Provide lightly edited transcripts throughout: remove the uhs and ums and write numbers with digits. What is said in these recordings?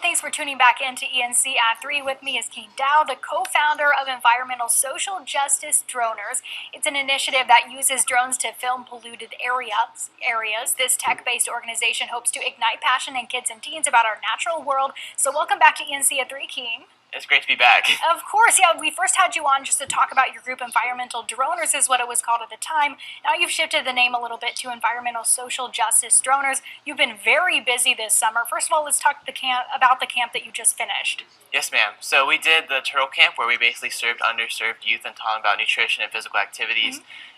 thanks for tuning back into ENC at 3. With me is Kean Dao, the co-founder of Environmental Social Justice Droners. It's an initiative that uses drones to film polluted areas. This tech-based organization hopes to ignite passion in kids and teens about our natural world. So welcome back to ENC at 3, Kean. It's great to be back. Of course, yeah. We first had you on just to talk about your group. Environmental Droners is what it was called at the time. Now you've shifted the name a little bit to Environmental Social Justice Droners. You've been very busy this summer. First of all, let's talk about the camp that you just finished. Yes, ma'am. So we did the turtle camp where we basically served underserved youth and taught them about nutrition and physical activities.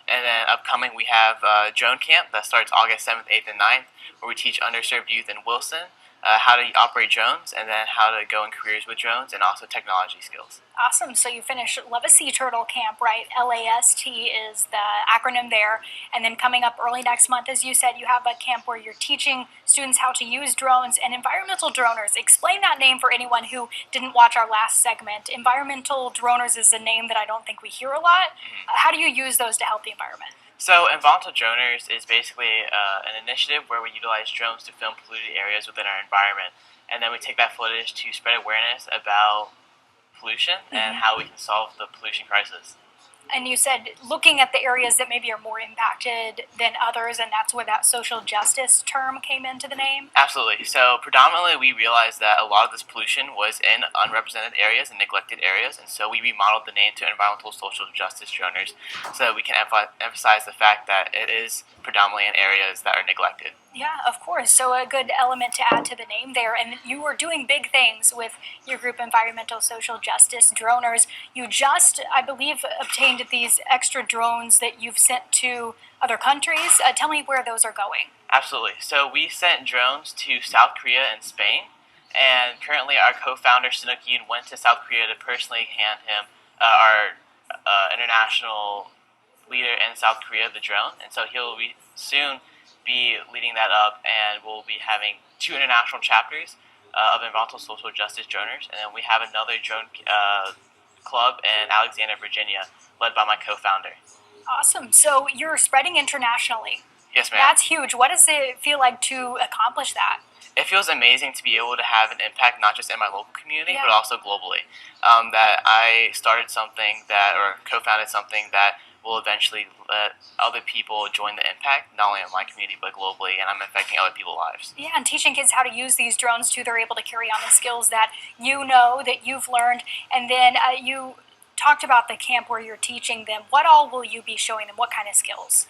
And then upcoming we have drone camp that starts August 7th, 8th, and 9th, where we teach underserved youth in Wilson how to operate drones, and then how to go in careers with drones, and also technology skills. Awesome. So you finished Love a Sea Turtle Camp, right? LAST is the acronym there. And then coming up early next month, as you said, you have a camp where you're teaching students how to use drones and environmental droners. Explain that name for anyone who didn't watch our last segment. Environmental droners is a name that I don't think we hear a lot. How do you use those to help the environment? So Environmental Droners is basically an initiative where we utilize drones to film polluted areas within our environment. And then we take that footage to spread awareness about pollution and how we can solve the pollution crisis. And you said looking at the areas that maybe are more impacted than others, and that's where that social justice term came into the name? Absolutely. So predominantly we realized that a lot of this pollution was in unrepresented areas and neglected areas, and so we remodeled the name to Environmental Social Justice Droners so that we can emphasize the fact that it is predominantly in areas that are neglected. Yeah, of course. So a good element to add to the name there. And you were doing big things with your group, Environmental Social Justice Droners. You just, I believe, obtained these extra drones that you've sent to other countries. Tell me where those are going. Absolutely. So we sent drones to South Korea and Spain. And currently our co-founder, Yoon, went to South Korea to personally hand him our international leader in South Korea the drone. And so he'll soon be leading that up, and we'll be having 2 international chapters of Environmental Social Justice Droners, and then we have another drone club in Alexandria, Virginia, led by my co-founder. Awesome. So you're spreading internationally. Yes, ma'am. That's huge. What does it feel like to accomplish that? It feels amazing to be able to have an impact not just in my local community, but also globally. That I started something or co-founded something that will eventually let other people join the impact, not only in my community, but globally, and I'm affecting other people's lives. Yeah, and teaching kids how to use these drones too, they're able to carry on the skills that you know, that you've learned. And then you talked about the camp where you're teaching them. What all will you be showing them? What kind of skills?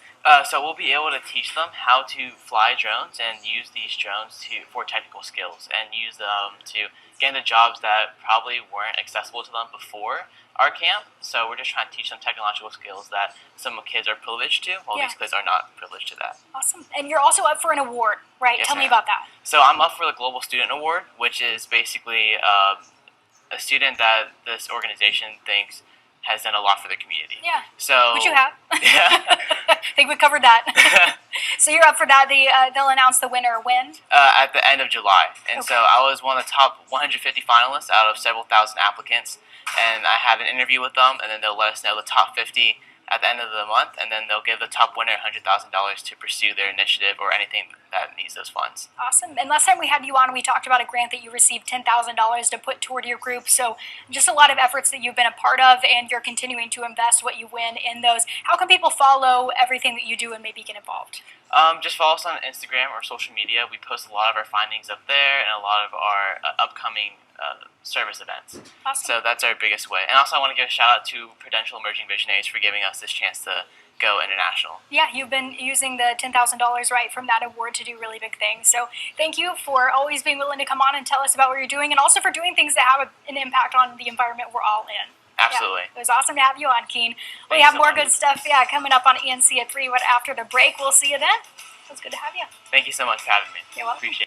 So we'll be able to teach them how to fly drones and use these drones for technical skills, and use them to get into jobs that probably weren't accessible to them before our camp. So we're just trying to teach them technological skills that some kids are privileged to, while these kids are not privileged to that. Awesome. And you're also up for an award, right? Yes, Tell me about that. So I'm up for the Global Student Award, which is basically a student that this organization thinks has done a lot for the community. Yeah. So, which you have. Yeah. I think we covered that. So you're up for that. They'll announce the winner when? At the end of July. And so I was one of the top 150 finalists out of several thousand applicants. And I had an interview with them, and then they'll let us know the top 50 at the end of the month, and then they'll give the top winner $100,000 to pursue their initiative or anything that needs those funds. Awesome. And last time we had you on, we talked about a grant that you received $10,000 to put toward your group. So just a lot of efforts that you've been a part of, and you're continuing to invest what you win in those. How can people follow everything that you do and maybe get involved? Just follow us on Instagram or social media. We post a lot of our findings up there and a lot of our upcoming service events. Awesome. So that's our biggest way. And also I want to give a shout out to Prudential Emerging Visionaries for giving us this chance to go international. Yeah, you've been using the $10,000 right from that award to do really big things. So thank you for always being willing to come on and tell us about what you're doing, and also for doing things that have an impact on the environment we're all in. Absolutely. Yeah, it was awesome to have you on, Kean. We have more good stuff coming up on ENC at 3, but after the break, we'll see you then. It was good to have you. Thank you so much for having me. You're welcome. Appreciate it.